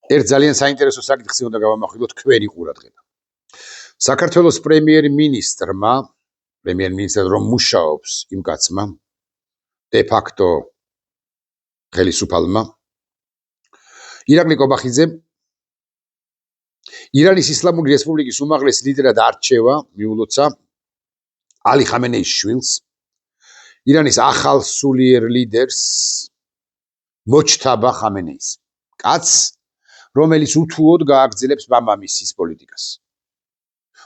ერთ ძალიან საინტერესო საკითხზე უნდა გავამახვილოთ თქვენი ყურადღება. საქართველოს პრემიერ-მინისტრმა რომ მუშაობს იმ კაცმა, de facto ხელისუფალმა ირაკლი კობახიძემ ირანის ისლამური რესპუბლიკის უმაღლეს ლიდერად არჩევა მიულოცა ალი ხამენეის შვილს, ირანის ახალ სულიერ ლიდერს მოჩთაბა ხამენეის, კაცს, რომელიც უთუოდ გააგრძელებს მამამისის პოლიტიკას,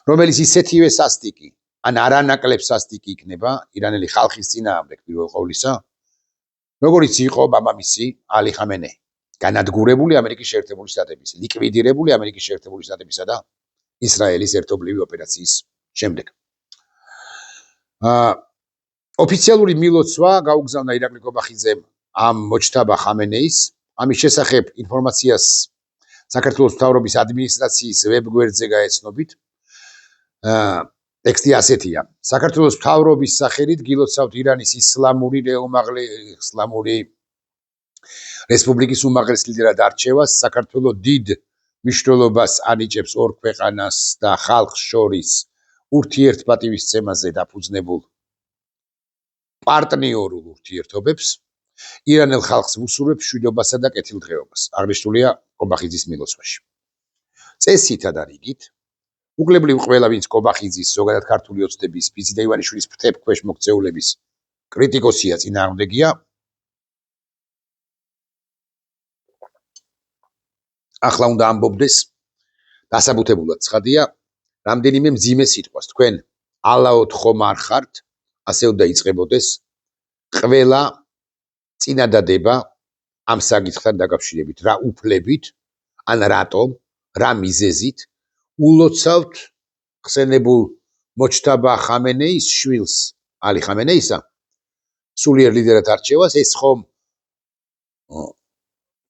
რომელიც ისეთივე სასტიკი, ან არანაკლებ სასტიკი იქნება ირანელი ხალხის წინააღმდეგ პირველ ყოვლისა, როგორც იყო მამამისი ალი ხამენეი, განადგურებული ამერიკის შეერთებული შტატების, ლიკვიდირებული ამერიკის შეერთებული შტატებისა და ისრაელის ერთობლივი ოპერაციის შემდეგ. ოფიციალური მილოცვა გაუგზავნა ირაკლი კობახიძემ ამ მოჩთაბა ხამენეის, ამის შესახებ ინფორმაციას საქართველოს მთავრობის ადმინისტრაციის ვებგვერდზე გაეცნობით. ტექსტი ასეთია: საქართველოს მთავრობის სახელით გილოცავთ ირანის ისლამური რესპუბლიკის უმაღლეს ლიდერად არჩევას, საქართველოს დიდ მნიშვნელობას ანიჭებს ორ ქვეყანას და ხალხს შორის ურთიერთპატივისცემაზე დაფუძნებულ პარტნიორულ ურთიერთობებს, ირანელ ხალხს ვუსურვებს მშვიდობასა და კეთილდღეობას. აღნიშნულია კობახიძის მილოცვაში. წესითა და რიგით უკლებლივ ყველა, ვინც კობახიძის, ზოგადად ქართული ოცნების, ფიცი და ივანიშვილის ფრთებქვეშ მოქცეულების კრიტიკოსია, წინააღმდეგია, ახლა უნდა ამბობდეს, დასაბუთებულად ცხადია, რამდენიმე მძიმე სიტყვას. თქვენ ალაოდ ხომ არ ხართ, ასე უნდა იწყებოდეს ყველა წინადადება ამ საკითხთან დაკავშირებით, რა უფლებით, ან რატომ, რა მიზეზით ულოცავთ ხსენებულ მოჩთაბა ხამენეის შვილს, ალი ხამენეისა, სულიერ ლიდერად არჩევას. ეს ხომ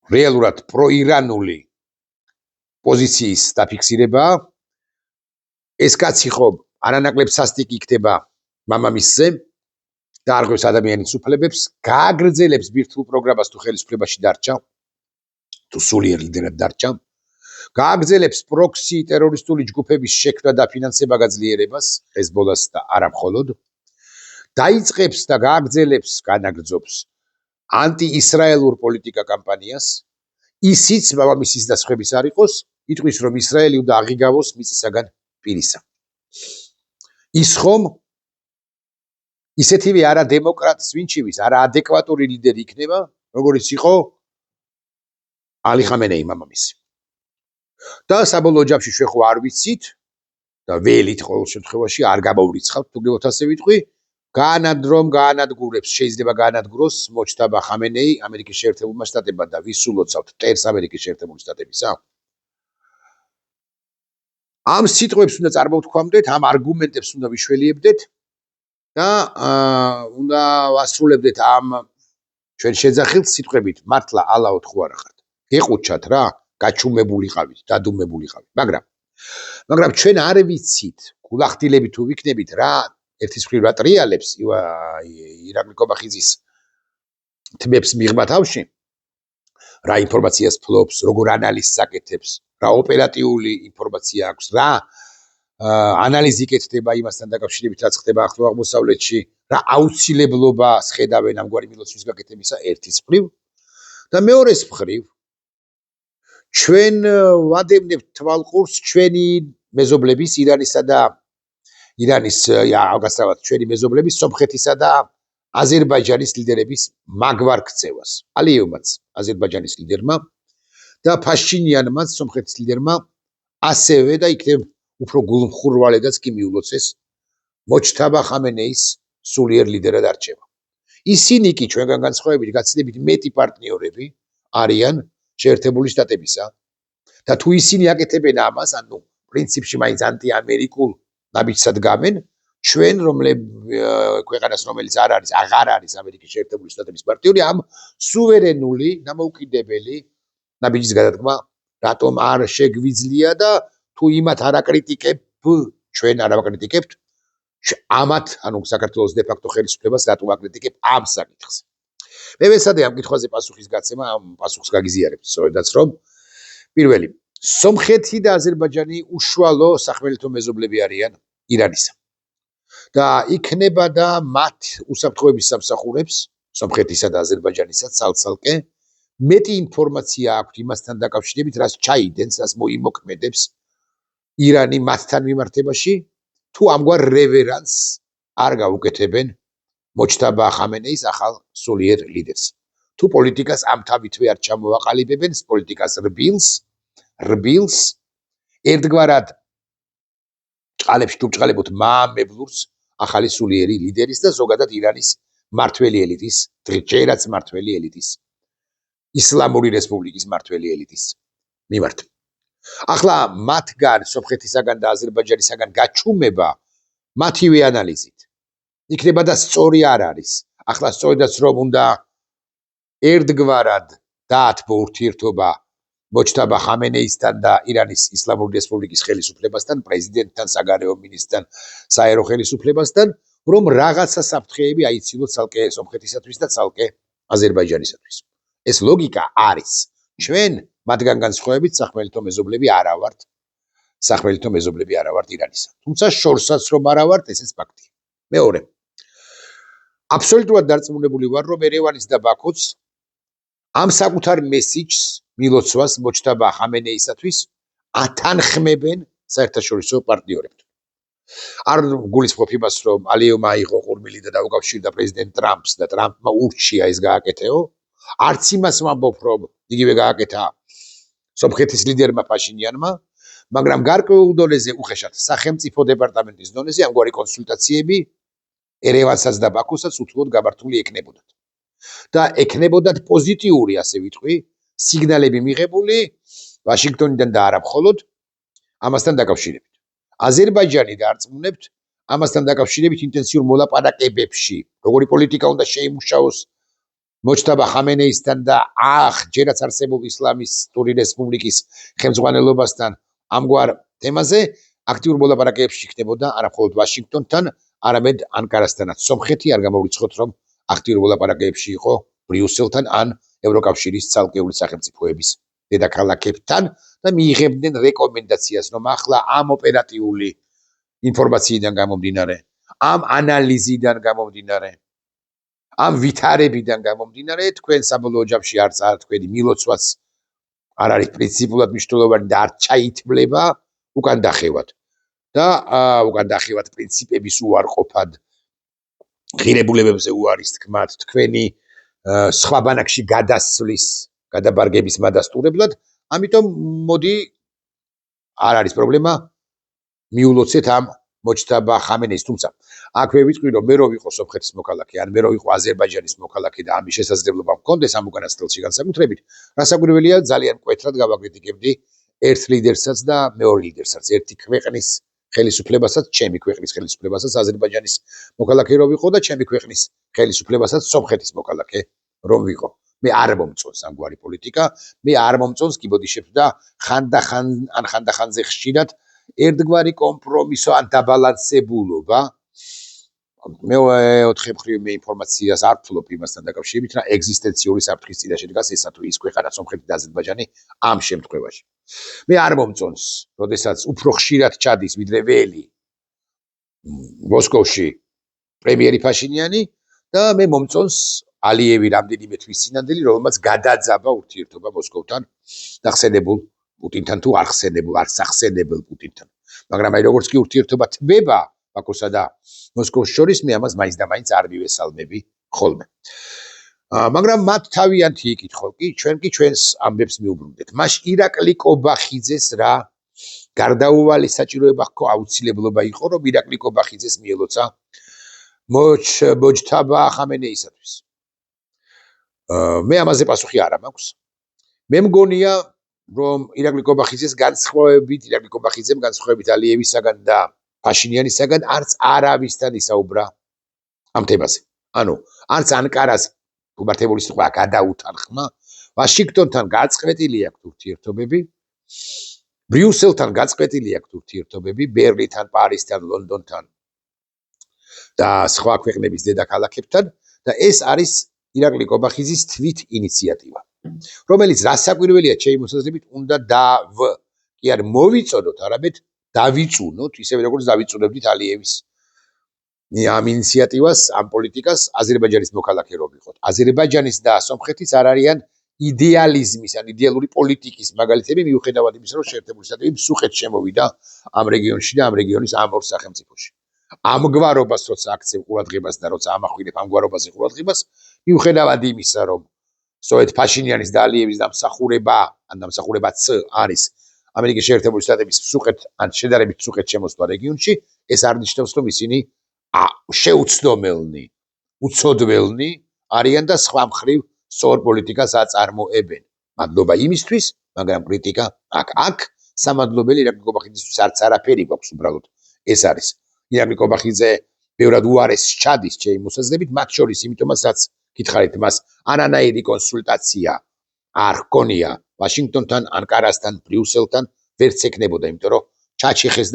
რეალურად პროირანული პოზიციის დაფიქსირებაა. ეს კაცი ხომ არანაკლებ სასტიკი იქნება მამამისზე, დაარღვევს ადამიანის უფლებებს, გააგრძელებს ბირთვულ პროგრამას თუ ხელისუფლებაში დარჩა, თუ სულიერ ლიდერად დარჩა, გააგრძელებს პროქსი ტერორისტული ჯგუფების შექმნა და ფინანსება გაძლიერებას, ჰეზბოლას და არა მხოლოდ, დაიწყებს და გააგრძელებს, განაგრძობს ანტიისრაელურ პოლიტიკა კამპანიას, ისიც მამამისის და სხვების არ იყოს, იტყვის, რომ ისრაელი უნდა აღიგავოს მიწისაგან პირისა. ის ხომ ისეთივე არადემოკრატის ვინჩივის, არაადეკვატური ლიდერი იქნება, როგორც იყო ალი ხამენეი მამამისი. და საბოლოო ჯამში ჩვენ ხო არ ვიცით და ველით ყოველ შემთხვევაში არ გამოვრიცხავთ, თუ გეუბნებათ ასე ვიტყვი, გაანადგურებს, შეიძლება გაანადგუროს მოჩთაბა ხამენეი ამერიკის შეერთებულმა შტატებმა და ვის ულოცავთ ტერს ამერიკის შეერთებული შტატებისა. ამ სიტყვებს უნდა წარმოვთქვამდეთ, ამ არგუმენტებს უნდა ვიშველიებდეთ და უნდა ვასრულებდეთ ამ ჩვენ შეძახილ სიტყვებით, მართლა ალაოდ ხო არა ხართ. გეყუჩათ რა, გაჩუმებულიყავით, დადუმებულიყავით, მაგრამ ჩვენ არ ვიცით, გულახდილები თუ ვიქნებით რა ერთის მხრივ რა ტრიალებს ირაკლი კობახიძის თმებს მიღმა თავში, რა ინფორმაციას ფლობს, როგორ ანალიზს აკეთებს, რა ოპერატიული ინფორმაცია აქვს, რა ანალიზი კეთდება იმასთან დაკავშირებით, რაც ხდება ახლო აღმოსავლეთში, რა აუცილებლობას ხედავენ ამგვარი მილოცვის გაკეთებისა ერთის მხრივ და მეორეს მხრივ ჩვენ ვადევნებთ თვალყურს ჩვენი მეზობლების ირანისა და ირანის ავგასტრავად ჩვენი მეზობლების სომხეთისა და აზერბაიჯანის ლიდერების მაგვარ ქცევას. ალიევმაც აზერბაიჯანის ლიდერმა და ფაშინიანმაც სომხეთის ლიდერმა ასევე და იქნებ უფრო გულმხურვალედაც კი მიულოცეს მოჩთაბა ხამენეის სულიერ ლიდერად არჩევა. ისინი კი ჩვენგან განსხვავებით გაცილებით მეტი პარტნიორები არიან შეერთებული შტატებისა და თუ ისინი აკეთებენ ამას, ანუ პრინციპში მაინც ანტიამერიკულ ნაბიჯსად გამენ, ჩვენ ქვეყანას რომელიც აღარ არის ამერიკის შეერთებული შტატების პარტნიორი, ამ სუვერენული დამოუკიდებელი ნაბიჯის გადადგმა რატომ არ შეგვიძლია და თუ იმათ არ აკრიტიკებ, ჩვენ არ ვაკრიტიკებთ ამათ, ანუ საქართველოს de facto ხელისუფლებას რატომ აკრიტიკებ ამ საკითხს. მე ვეცადე ამ კითხვაზე პასუხის გაცემა, ამ პასუხს გაგიზიარებთ, სწორედაც რომ პირველი, სომხეთი და აზერბაიჯანი უშუალო სახმელეთო მეზობლები არიან ირანისა. და იქნება და მათ უსაფრთხოების სამსახურებს სომხეთისა და აზერბაიჯანისა ცალ-ცალკე მეტი ინფორმაცია აქვთ იმასთან დაკავშირებით, რაც ჩაიდენს, რაც მოიმოქმედებს ირანი მათთან მიმართებაში, თუ ამგვარ რევერანსს არ გაუკეთებენ მოჯთაბა ხამენეის ახალ სულიერ ლიდერს. თუ პოლიტიკას ამ თავითვე არ ჩამოვაყალიბებენ, პოლიტიკას რბილს, ერთგვარად ჭყალებში თუ ბრჭყალებოთ მაამებლურს ახალი სულიერი ლიდერის და ზოგადად ირანის მართველი ელიტის, ჯერაც მართველი ელიტის, ისლამური რესპუბლიკის მართველი ელიტის მიმართ. ახლა მათგან სომხეთისაგან და აზერბაიჯანისაგან გაჩუმება მათივე ანალიზით იქნება და სწორი არ არის. ახლა სწორედაც რომ უნდა ერთგვარად დაათბო ურთიერთობა მოჯთაბა ხამენეისთან და ირანის ისლამური რესპუბლიკის ხელისუფლებასთან, პრეზიდენტთან, საგარეო მინისტრთან, საერო ხელისუფლებასთან, რომ რაღაცა საფრთხეები აიცილოთ ცალკე სომხეთისათვის და ცალკე აზერბაიჯანისათვის. ეს ლოგიკა არის. ჩვენ მათგან განსხვავებით სახმელეთო მეზობლები არა ვართ ირანისა. თუმცა შორსაც რომ არა ვართ, ესეც ფაქტია. მეორე, აბსოლუტურად დარწმუნებული ვარ, რომ ერევანის და ბაქოც ამ საკუთარ მესიჯს მილოცვას მოჯთაბა ხამენეისათვის ათანხმებენ საერთაშორისო პარტნიორებთან. არ გულისხმობ იმას, რომ ალიევმა აიღო ყურმილი და დაუკავშირდა პრეზიდენტ ტრამპს და ტრამპმა ურჩია ეს გააკეთეო. არც იმას ვამბობ, რომ იგივე გააკეთა სომხეთის ლიდერმა ფაშინიანმა, მაგრამ გარკვეულ დონეზე უხეშად სახელმწიფო დეპარტამენტის დონეზე ამგვარი კონსულტაციები ერევანსაც და ბაქოსაც უთუოდ გამართული ექნებოდათ. და ექნებოდათ პოზიტიური, ასე ვიტყვი, სიგნალები მიღებული ვაშინგტონიდან და არა მხოლოდ ამასთან დაკავშირებით. აზერბაიჯანი დარწმუნებთ ამასთან დაკავშირებით ინტენსიურ მოლაპარაკებებში, როგორი პოლიტიკა უნდა შეიმუშაოს მოჯთაბა ხამენეისთან და ჯერაც არსებულ ისლამისტური რესპუბლიკის ხელმძღვანელობასთან ამგვარ თემაზე აქტიურ მოლაპარაკებებში იქნებოდა არა მხოლოდ ვაშინგტონთან, არამედ ანკარასთანაც. სომხეთი არ გამოვრიცხოთ, რომ აქტიურ მოლაპარაკებებში იყო ბრიუსელთან ან ევროკავშირის ცალკეული სახელმწიფოების დედაქალაქებთან და მიიღებდნენ რეკომენდაციას, რომ ახლა ამ ოპერატიული ინფორმაციიდან გამომდინარე, ამ ანალიზიდან გამომდინარე, ამ ვითარებიდან გამომდინარე, თქვენ საბოლოო ჯამში არც თქვენი მილოცვაც არ არის პრინციპულად მნიშვნელოვანი და არ ჩაითვლება უკან დახევად. და უკან დახევად პრინციპების უარყოფად, ღირებულებებზე უარის თქმად, თქვენი სხვა ბანაკში გადასვლის, გადაბარგების მადასტურებლად, ამიტომ მოდი არ არის პრობლემა მიულოცეთ ამ მოჯთაბა ხამენეის. თუმცა აქვე ვიტყვი, რომ მე რო ვიყო სომხეთის მოქალაქე, ან მე რო ვიყო აზერბაიჯანის მოქალაქე და ამის შესაძლებლობა მქონდეს ამ უკანასკნელში განსაკუთრებით, რასაკვირველია ძალიან მკვეთრად გავაკრიტიკებდი ერთ ლიდერსაც და მეორე ლიდერსაც, ერთი ქვეყნის ხელისუფლებასაც, ჩემი ქვეყნის ხელისუფლებასაც, აზერბაიჯანის მოქალაქე რო ვიყო და ჩემი ქვეყნის ხელისუფლებასაც, სომხეთის მოქალაქე რომ ვიყო. მე არ მომწონს ამგვარი პოლიტიკა, მე არ მომწონს კიბოდიშებს და ხანდახანზე ხშირად ერთგვარი კომპრომისო ან დაბალანსებულობა. მეოთხე მხრივ მე ინფორმაციას არ ვფლობ იმასთან დაკავშირებით, რა ეგზისტენციური საფრთხის წინაშე დგას ესა თუ ის ქვეყანა სომხეთი და აზერბაიჯანი ამ შემთხვევაში. მე არ მომწონს, როდესაც უფრო ხშირად ჩადის ვიდრე ველი მოსკოვში პრემიერი ფაშინიანი და მე მომწონს ალიევი რამდენიმე თვის წინანდელი, რომელმაც გადაძაბა ურთიერთობა მოსკოვთან და ხსენებულ პუტინთან თუ არ სახსენებელ პუტინთან. მაგრამ აი როგორც კი ურთიერთობა თბება ბაქოსა და მოსკოვს შორის, მე ამას მაინც და მაინც არ მივესალმები ხოლმე. მაგრამ მათ თავიანთი იკითხო კი, ჩვენ კი ჩვენს ამბებს მიუბრუნდეთ. მაშ ირაკლი კობახიძეს რა გარდაუვალი საჭიროება ჰქო, აუცილებლობა იყო, რომ ირაკლი კობახიძეს მიელოცა მოჯთაბა ხამენეისათვის. მე ამაზე პასუხი არ მაქვს. მე მგონია, რომ ირაკლი კობახიძემ განსხვავებით ალიევისაგან და ფაშინიანისაგან არც არავისთან ისაუბრა ამ თემაზე. ანუ არც ანკარას გუმართებული სიტყვა გადაუთანხმა, ვაშინგტონთან გაწყვეტილი აქვს ურთიერთობები, ბრიუსელთან გაწყვეტილი აქვს ურთიერთობები, ბერლინთან, პარიზთან, ლონდონთან და სხვა ქვეყნების დედაქალაქებთან და ეს არის ირაკლი კობახიძის თვით ინიციატივა. რომელიც რასაკვირველია ჩემი მოსაზრებით უნდა კი არ მოვიწოდოთ, არამედ დავიწუნოთ, ისევე როგორც დავიწუნებდით ალიევის ამ ინიციატივას, ამ პოლიტიკას აზერბაიჯანის მოქალაქე რომ ვიყოთ. აზერბაიჯანის და სომხეთის არ არიან იდეალიზმის, ან იდეალური პოლიტიკის მაგალითები, მიუხედავად იმისა, რომ შეერთებული შტატები მსუხეთ შემოვიდა ამ რეგიონში და ამ რეგიონის ამ ორ სახელმწიფოში. ამგვარობას როცა აქცევ ყურადღებას და როცა ამახვილებ ამგვარობაზე ყურადღებას, მიუხედავად იმისა, რომ სწორედ ფაშინიანის და ალიევის დამსახურება, ან დამსახურებაც არის ამერიკის შეერთებული შტატების მსუხეთ, ან შედარებით მსუხეთ შემოსვლა რეგიონში, ეს არ ნიშნავს, რომ ისინი შეუცდომელნი, უცოდველნი არიან და სხვა მხრივ სწორ პოლიტიკას აწარმოებენ. მადლობა იმისთვის, მაგრამ კრიტიკა აქ სამადლობელი ირაკლი კობახიძისთვის არც არაფერი გვაქვს უბრალოდ. ეს არის ირაკლი კობახიძე ბევრად უარეს ჩადის ჩემი მოსაზრებით, მათ შორის იმიტომაც რაც გითხარით მას არანაირი კონსულტაცია არ ჰქონია ვაშინგტონთან, ანკარასთან, ბრიუსელთან, ვერც ეკნებოდა, იმიტომ რომ ჩაჩეხეს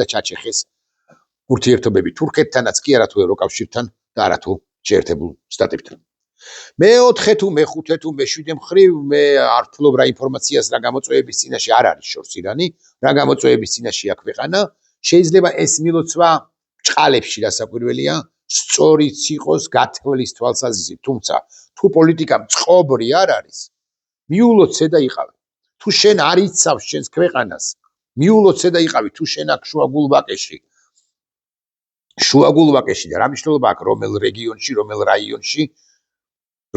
ურთიერთობები თურქეთთანაც კი არათუ ევროკავშირთან და არათუ შეერთებულ შტატებთან. მეოთხე თუ მეხუთე თუ მეშვიდე მხრივ მე არ ვფლობ რა ინფორმაციას რა გამოწვევების წინაშე არ არის შორს ირანი, რა გამოწვევების წინაშე აქ ქვეყანა, შეიძლება ეს მილოცვა ჭყალებში რასაკვირველია, სწორიც იყოს გათვლის თვალსაზრისით, თუმცა თუ პოლიტიკა მწყობრი არ არის, მიულოცე და იყავი. თუ შენ არ იცავს შენს ქვეყანას, მიულოცე და იყავი, თუ შენ აქ შუაგულვაკეში და რა მნიშვნელობა აქვს რომელ რეგიონში, რომელ რაიონში,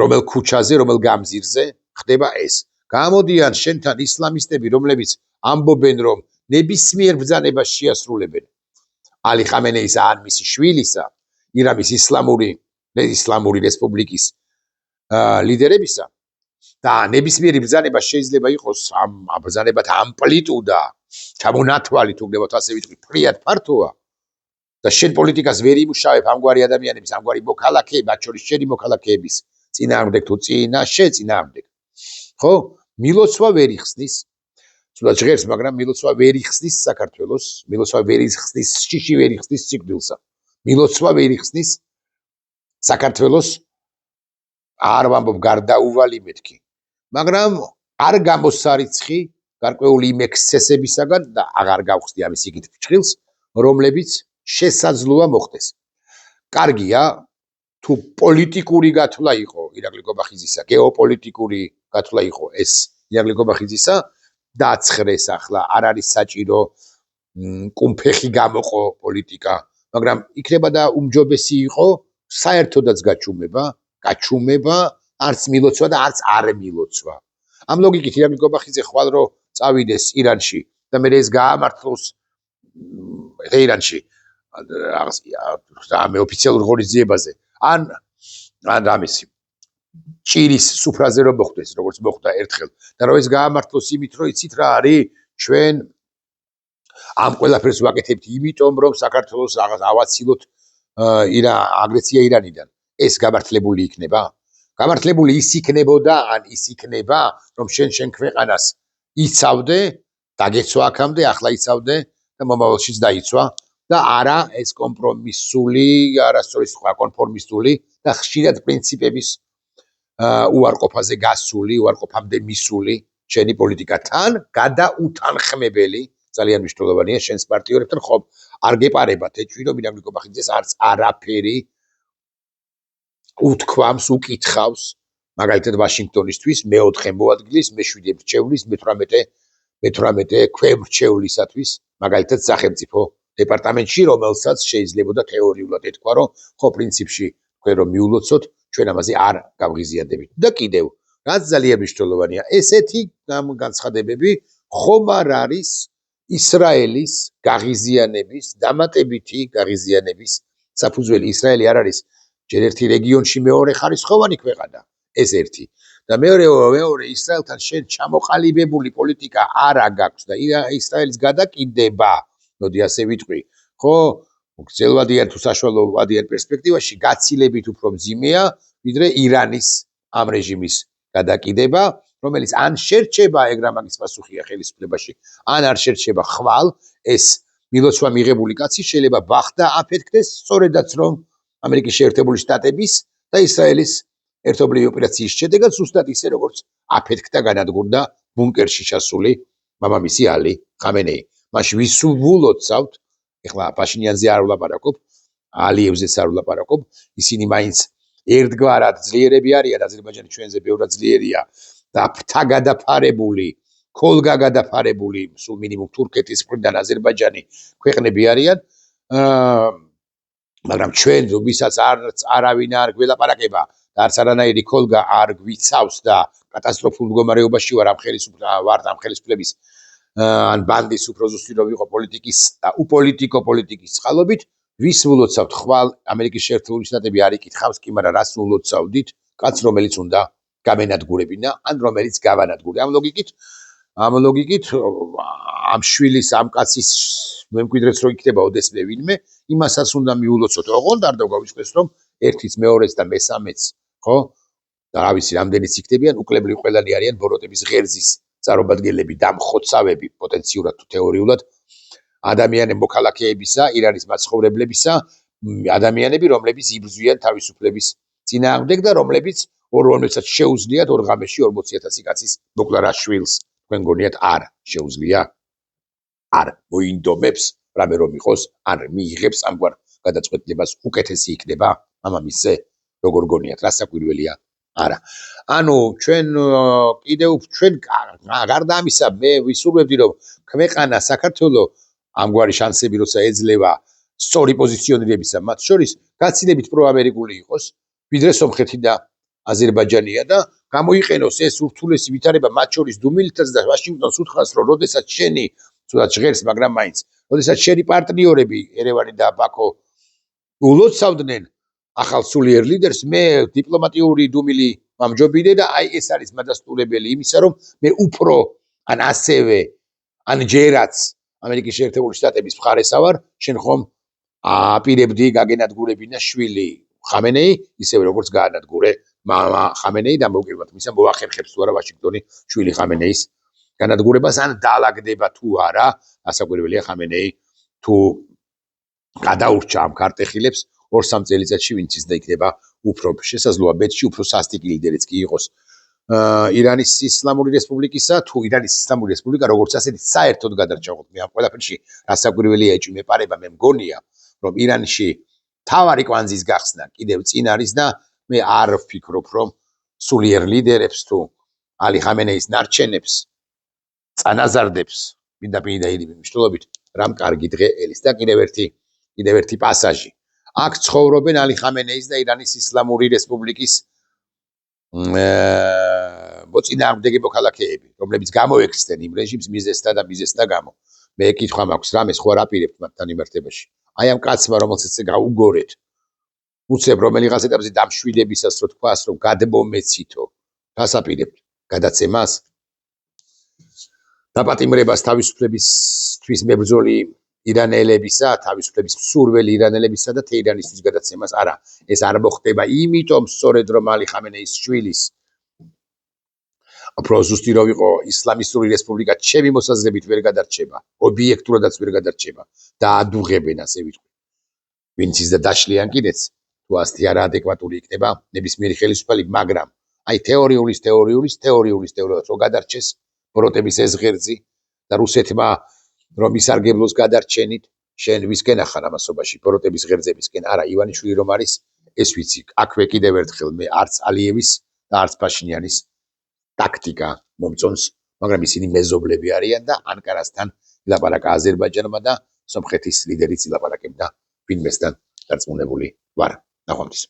რომელ ქუჩაზე, რომელ გამზირზე ხდება ეს. გამოდიან შენთან ისლამისტები, რომლებიც ამბობენ, რომ ნებისმიერ ბრძანებას შეასრულებენ ალი ხამენეისა ან მისი შვილისა, ირანის ისლამური რესპუბლიკის ლიდერებისა და ნებისმიერი ბრძანება შეიძლება იყოს ამ ბრძანებათა ამპლიტუდა, ჩამონათვალი თუ გნებავთ ასე ვიტყვი, ფრიად ფართოა. და შენ პოლიტიკას ვერ იმუშავებ ამგვარი ადამიანების, ამგვარი მოქალაქეების, მათ შორის შენი მოქალაქეების წინააღმდეგ თუ წინააღმდეგ. ხო? მილოცვა ვერ იხსნის, თუნდაც ჟღერს, მაგრამ მილოცვა ვერ იხსნის საქართველოს, მილოცვა ვერ იხსნის შიში ვერ იხსნის სიკვდილსა. მილოცვა ვერ იხსნის საქართველოს არ ვამბობ გარდაუვალი მეთქი. მაგრამ არ გამოსარიცხი გარკვეული იმ ექსცესებისაგან და აღარ გავხსნი ამის იგივე ფრჩხილს, რომლებიც შესაძლოა მოხდეს. კარგია, თუ პოლიტიკური გათვლა იყო ირაკლი კობახიძისა, გეოპოლიტიკური გათვლა იყო ეს ირაკლი კობახიძისა, დააცხრეს ახლა, არ არის საჭირო კუმფეხი გამოყო პოლიტიკა, მაგრამ იქნება და უმჯობესი იყო საერთოდაც გაჩუმება, არც მილოცვა და არც არ მილოცვა. ამ ლოგიკით ირაკლი კობახიძე ხვალ რო წავიდეს ირანში და მე ეს გაამართლოს ირანში ამ ოფიციალურ ღონისძიებაზე, ან ამისი ჭირის სუფრაზე რომ მოხდეს, როგორც მოხდა ერთხელ, და რომ ეს გაამართლოს იმით, რომ იცით რა არის, ჩვენ ამ ყველაფერს ვაკეთებთ იმიტომ, რომ საქართველოს რაღაც ავაცილოთ აგრესია ირანიდან. ეს გამართლებული იქნება? გამართლებული ის იქნებოდა, ან ის იქნება, რომ შენ ქვეყანას იცავდე, დაგეცვა აქამდე, ახლა იცავდე და მომავალშიც დაიცვა და არა ეს კომპრომისული, არასწორი სხვა კონფორმისტული და ხშირად პრინციპების უარყოფაზე გასული, უარყოფამდე მისული შენი პოლიტიკა თან გადაუთანხმებელი, ძალიან მნიშვნელოვანია შენს პარტიორებთან, ხო, არ გეპარებათ ეჭვი, რომ ირაკლი კობახიძეს არც არაფერი უთქვამს, უკითხავს, მაგალითად ვაშინგტონისთვის მეოთხე მოადგილის, მე-7 მრჩევლის, მე-18 ქვემრჩევლისათვის, მაგალითად სახელმწიფო დეპარტამენტში, რომელსაც შეიძლებოდა თეორიულად ეთქვა, რომ ხო პრინციპში თქვენ რომ მიულოცოთ, ჩვენ ამაზე არ გავღიზიანდებით. და კიდევ, რაც ძალიან მნიშვნელოვანია, ესეთი განცხადებები ხომ არ არის ისრაელის გაღიზიანების, დამატებითი გაღიზიანების საფუძველი. ისრაელი არ არის ჯერ ერთი რეგიონში მეორე ხარისხოვანი ქვეყანა, ეს ერთი. და მეორე ისრაელთან შენ ჩამოყალიბებული პოლიტიკა არა გაქვს და ისრაელის გადაკიდება, მოდი ასე ვიტყვი, ხო, გრძელვადიან თუ საშუალოვადიან პერსპექტივაში გაცილებით უფრო მძიმეა, ვიდრე ირანის ამ რეჟიმის გადაკიდება, რომელიც ან შერჩება, ეგ რა მაგის პასუხია ხელისუფლებაში, ან არ შერჩება ხვალ, ეს მილოცვა მიღებული კაცი შეიძლება ბახდა აფეთქდეს, სწორედაც რომ ამერიკის შეერთებული შტატების და ისრაელის ერთობლივი ოპერაციის შედეგად ზუსტად ისე როგორც აფეთქდა განადგურდა ბუნკერში ჩასული მამამისი ალი ხამენეი. მაშინ ვის ულოცავთ? ეხლა პაშინიანზე არ ვლაპარაკობ, ალიევზეც არ ვლაპარაკობ, ისინი მაინც ერთგვარად ძლიერები არიან, აზერბაიჯანი ჩვენზე ბევრად ძლიერია და ფრთა გადაფარებული, ქოლგა გადაფარებული, სულ მინიმუმ თურქეთის მხრიდან აზერბაიჯანი ქვეყნები არიან. მაგრამ ჩვენ ვისაც არავინ არ გველაპარაკება და არც არანაირი ქოლგა არ გვიცავს და კატასტროფულ მდგომარეობაში ვარ ამ ხელისუფლების ან ბანდის უფრო ზუსტი რომ ვიყო პოლიტიკის და უპოლიტიკო პოლიტიკის წყალობით ვის ულოცავთ ხვალ ამერიკის შეერთებული შტატები არ იკითხავს კი მაგრამ რას ულოცავდით კაც რომელიც უნდა გამენადგურებინა ან რომელიც გავანადგურე ამ ლოგიკით ამ შვილის ამ კაცის მემკვიდრეც რო იქნება ოდესმე ვინმე იმასაც უნდა მიულოცოთ ოღონდ არ დაგვაგვიწყდეს რომ ერთიც მეორეც და მესამეც ხო და რა ვიცი რამდენიც იქნებიან უკლებლივ ყველანი არიან ბოროტების ღერძის წარობადგელები დამხოცავები პოტენციურად თუ თეორიულად ადამიანები მოქალაქეებისა ირანის მაცხოვრებლებისა ადამიანები რომლებიც იბრძვიან თავისუფლების წინააღმდეგ და რომლებსაც შეუძლიათ ორ ღამეში 40000 კაცის მოკლა რა შვილს თქვენ გონიათ არ შეუძლია არ მოინდომებს რამე რომ იყოს არ მიიღებს ამგვარ გადაწყვეტილებას უკეთესი იქნება მამამისზე როგორ გონიათ რა საკვირველია არა ანუ ჩვენ კიდევ ჩვენ გარდა ამისა მე ვისურვებდი რომ ქვეყანა საქართველოს ამგვარი შანსები როცა ეძლევა სწორი პოზიციონირებისა მათ შორის გაცილებით პროამერიკული იყოს ვიდრე სომხეთი და აზერბაიჯანია და გამოიყენოს ეს ურთულესი ვითარება მათ შორის დუმილითაც და ვაშინგტონს უთხრას რომ როდესაც შენი თუნდაც ჟღერს მაგრამ მაინც როდესაც შენი პარტნიორები ერევანი და ბაქო ულოცავდნენ ახალ სულიერ ლიდერს მე დიპლომატიური დუმილი მამჯობინე და აი ეს არის მადასტურებელი იმისა რომ მე უფრო ან ასევე ან ჯერაც ამერიკის შეერთებული შტატების მხარესა ვარ შენ ხომ აპირებდი გაგენადგურებინა შვილი ხამენეი ისევე როგორც გაანადგურე მამა ხამენეი და მოგივათ მისა მოახერხებს თუ არა ვაშინგტონი შვილი ხამენეის განადგურებას ან დაალაგდება თუ არა ასაკვირველია ხამენეი თუ გადაურჩა ამ კარტეხილებს 2-3 წელიწადში ვინც ის და იქნება უფრო შესაძლოა ბედში უფრო სასტიკი ლიდერიც კი იყოს ირანის ისლამური რესპუბლიკისა თუ ირანის ისლამური რესპუბლიკა როგორც ასეთი საერთოდ გადარჩა მე ამ ყველაფერში რასაკვირველია ეჭვი მეპარება მე მგონია რომ ირანში თავარი კვანძის გახსნა კიდევ წინ არის და მე არ ვფიქრობ რომ სულიერ ლიდერებს თუ ალი ხამენეის ნარჩენებს წანაზარდებს მინდა ირიბი მნიშვნელობით რამ კარგი დღე ელის და კიდევ ერთი პასაჟი აქ ცხოვრობენ ალი ხამენეის და ირანის ისლამური რესპუბლიკის მოწინააღმდეგე მოქალაქეები რომლებიც გამოექცნენ იმ რეჟიმს მიზესთა გამო მე კითხვა მაქვს რამეს ხო არ აპირებთ მათთან იმართებაში აი ამ კაცმა რომელსაც გაუგორეთ უცებ რომელიღაც ეტაპზე დამშვიდებისას რო თქვას რომ გადმომეცითო რას აპირებთ გადაცემას დაპატიმრებას თავისუფლებისთვის მებრძოლი ირანელებისა თავისუფლების მსურველი ირანელებისა და თეირანისთვის გადაცემას არა ეს არ მოხდება იმიტომ სწორედ რომ ალი ხამენეის შვილის უფრო ზუსტი რო ვიყო ისლამისტური რესპუბლიკა ჩემი მოსაზრებით ვერ გადარჩება ობიექტურადაც ვერ გადარჩება და ადუღებენ ასე ვიტყვი ვინც ის და დაშლიან კიდეც თუ ასეთი არაადეკვატური იქნება ნებისმიერი ხელისუფალი მაგრამ აი თეორიulis რო გადარჩეს ბოროტების ეს ღერძი და რუსეთმა რომ ისარგებლოს გადარჩენით შენ ვისკენ ახარ ამასობაში ბოროტების ღერძებისკენ არა ივანიშვილი რომ არის ეს ვიცი აქვე კიდევ ერთხელ მე არც ალიევის და არც პაშინიანის ტაქტიკა მომწონს მაგრამ ისინი მეზობლები არიან და ანკარასთან ილაპარაკა აზერბაიჯანმა და სომხეთის ლიდერიც ილაპარაკებდა ვინმესთან დარწმუნებული ვარ ნახვამდის